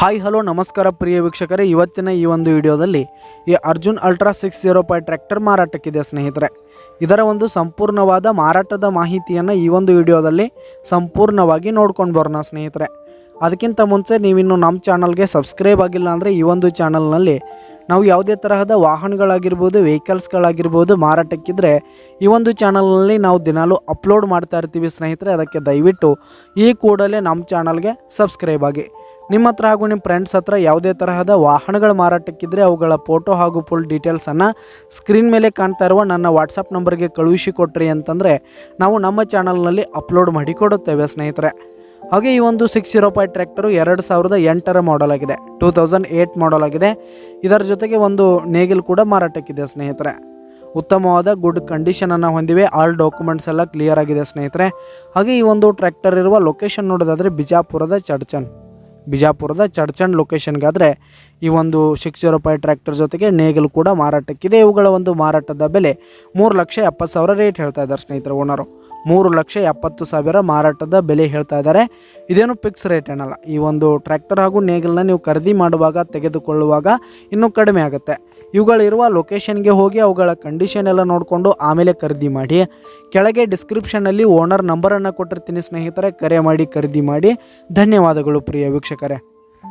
Hi hello ನಮಸ್ಕಾರ ಪ್ರಿಯ ವೀಕ್ಷಕರೇ, ಇವತ್ತಿನ ಈ ಒಂದು ವಿಡಿಯೋದಲ್ಲಿ ಈ ಅರ್ಜುನ್ ಅಲ್ಟ್ರಾ 605 ಟ್ರ್ಯಾಕ್ಟರ್ ಮಾರಾಟಕ್ಕಿದೆ ಸ್ನೇಹಿತರೆ. ಇದರ ಒಂದು ಸಂಪೂರ್ಣವಾದ ಮಾರಾಟದ ಮಾಹಿತಿಯನ್ನು ಈ ಒಂದು ವಿಡಿಯೋದಲ್ಲಿ ಸಂಪೂರ್ಣವಾಗಿ ನೋಡ್ಕೊಂಡು ಬರೋಣ ಸ್ನೇಹಿತರೆ. ಅದಕ್ಕಿಂತ ಮುಂಚೆ ನೀವಿನ್ನು ನಮ್ಮ ಚಾನಲ್ಗೆ ಸಬ್ಸ್ಕ್ರೈಬ್ ಆಗಿಲ್ಲ ಅಂದರೆ ಈ ಒಂದು ಚಾನಲ್ನಲ್ಲಿ ನಾವು ಯಾವುದೇ ತರಹದ ವಾಹನಗಳಾಗಿರ್ಬೋದು, ವೆಹಿಕಲ್ಸ್ಗಳಾಗಿರ್ಬೋದು ಮಾರಾಟಕ್ಕಿದ್ರೆ ಈ ಒಂದು ಚಾನಲ್ನಲ್ಲಿ ನಾವು ದಿನಾಲೂ ಅಪ್ಲೋಡ್ ಮಾಡ್ತಾ ಇರ್ತೀವಿ ಸ್ನೇಹಿತರೆ. ಅದಕ್ಕೆ ದಯವಿಟ್ಟು ಈ ಕೂಡಲೇ ನಮ್ಮ ಚಾನಲ್ಗೆ ಸಬ್ಸ್ಕ್ರೈಬ್ ಆಗಿ. ನಿಮ್ಮ ಹತ್ರ ಹಾಗೂ ನಿಮ್ಮ ಫ್ರೆಂಡ್ಸ್ ಹತ್ರ ಯಾವುದೇ ತರಹದ ವಾಹನಗಳ ಮಾರಾಟಕ್ಕಿದ್ರೆ ಅವುಗಳ ಫೋಟೋ ಹಾಗೂ ಫುಲ್ ಡೀಟೇಲ್ಸನ್ನು ಸ್ಕ್ರೀನ್ ಮೇಲೆ ಕಾಣ್ತಾ ಇರುವ ನನ್ನ ವಾಟ್ಸಪ್ ನಂಬರ್ಗೆ ಕಳುಹಿಸಿ ಕೊಟ್ರಿ ಅಂತಂದರೆ ನಾವು ನಮ್ಮ ಚಾನಲ್ನಲ್ಲಿ ಅಪ್ಲೋಡ್ ಮಾಡಿ ಕೊಡುತ್ತೇವೆ ಸ್ನೇಹಿತರೆ. ಹಾಗೆ ಈ ಒಂದು 605 ಟ್ರ್ಯಾಕ್ಟರು 2008ರ ಮಾಡಲ್ ಆಗಿದೆ, 2008 ಮಾಡಲ್ ಆಗಿದೆ. ಇದರ ಜೊತೆಗೆ ಒಂದು ನೇಗಿಲ್ ಕೂಡ ಮಾರಾಟಕ್ಕಿದೆ ಸ್ನೇಹಿತರೆ. ಉತ್ತಮವಾದ ಗುಡ್ ಕಂಡೀಷನನ್ನು ಹೊಂದಿವೆ. ಆಲ್ ಡಾಕ್ಯುಮೆಂಟ್ಸ್ ಎಲ್ಲ ಕ್ಲಿಯರ್ ಆಗಿದೆ ಸ್ನೇಹಿತರೆ. ಹಾಗೆ ಈ ಒಂದು ಟ್ರ್ಯಾಕ್ಟರ್ ಇರುವ ಲೊಕೇಶನ್ ನೋಡೋದಾದರೆ ಬಿಜಾಪುರದ ಚಡ್ಚನ್ ಲೊಕೇಶನ್ಗಾದರೆ ಈ ಒಂದು 605 ಟ್ರ್ಯಾಕ್ಟರ್ ಜೊತೆಗೆ ನೇಗಿಲು ಕೂಡ ಮಾರಾಟಕ್ಕಿದೆ. ಇವುಗಳ ಒಂದು ಮಾರಾಟದ ಬೆಲೆ 3,70,000 ರೇಟ್ ಹೇಳ್ತಾ ಇದ್ದಾರೆ ಸ್ನೇಹಿತರೆ. ಓನರು 3,70,000 ಮಾರಾಟದ ಬೆಲೆ ಹೇಳ್ತಾ ಇದ್ದಾರೆ. ಇದೇನು ಫಿಕ್ಸ್ ರೇಟ್ ಏನಲ್ಲ. ಈ ಒಂದು ಟ್ರ್ಯಾಕ್ಟರ್ ಹಾಗೂ ನೇಗಿಲನ್ನ ನೀವು ಖರೀದಿ ಮಾಡುವಾಗ ತೆಗೆದುಕೊಳ್ಳುವಾಗ ಇನ್ನೂ ಕಡಿಮೆ ಆಗುತ್ತೆ. ಇವುಗಳಿರುವ ಲೊಕೇಶನ್ಗೆ ಹೋಗಿ ಅವುಗಳ ಕಂಡೀಷನ್ ಎಲ್ಲ ನೋಡಿಕೊಂಡು ಆಮೇಲೆ ಖರೀದಿ ಮಾಡಿ. ಕೆಳಗೆ ಡಿಸ್ಕ್ರಿಪ್ಷನ್ನಲ್ಲಿ ಓನರ್ ನಂಬರನ್ನು ಕೊಟ್ಟಿರ್ತೀನಿ ಸ್ನೇಹಿತರೆ, ಕರೆ ಮಾಡಿ ಖರೀದಿ ಮಾಡಿ. ಧನ್ಯವಾದಗಳು ಪ್ರಿಯ ವೀಕ್ಷಕರೇ.